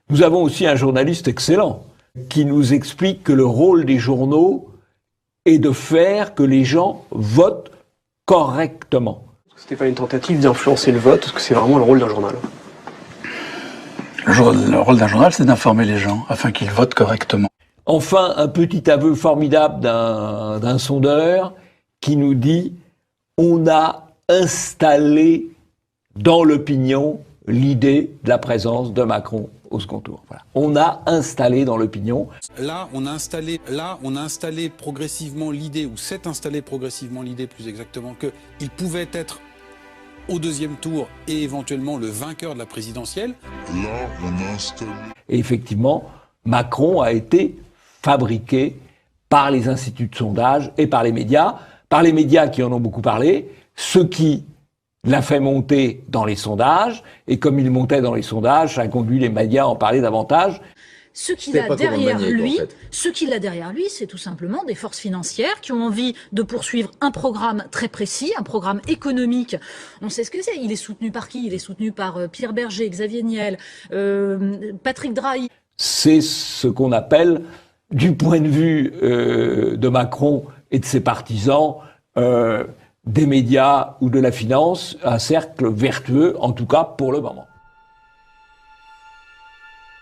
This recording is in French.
Nous avons aussi un journaliste excellent qui nous explique que le rôle des journaux est de faire que les gens votent correctement. C'était pas une tentative d'influencer le vote, parce que c'est vraiment le rôle d'un journal. Le rôle d'un journal, c'est d'informer les gens afin qu'ils votent correctement. Enfin, un petit aveu formidable d'un sondeur qui nous dit « On a installé dans l'opinion l'idée de la présence de Macron au second tour. » Voilà. On a installé dans l'opinion. Là, on a installé progressivement l'idée, ou s'est installé progressivement l'idée plus exactement, qu'il pouvait être au deuxième tour et éventuellement le vainqueur de la présidentielle. Là, on a installé... Et effectivement, Macron a été fabriqué par les instituts de sondage et par les médias qui en ont beaucoup parlé, ce qui l'a fait monter dans les sondages, et comme il montait dans les sondages, ça a conduit les médias à en parler davantage. Ce qu'il a derrière lui, c'est tout simplement des forces financières qui ont envie de poursuivre un programme très précis, un programme économique. On sait ce que c'est. Il est soutenu par qui? Il est soutenu par Pierre Berger, Xavier Niel, Patrick Drahi. C'est ce qu'on appelle, du point de vue de Macron et de ses partisans, des médias ou de la finance, un cercle vertueux, en tout cas pour le moment.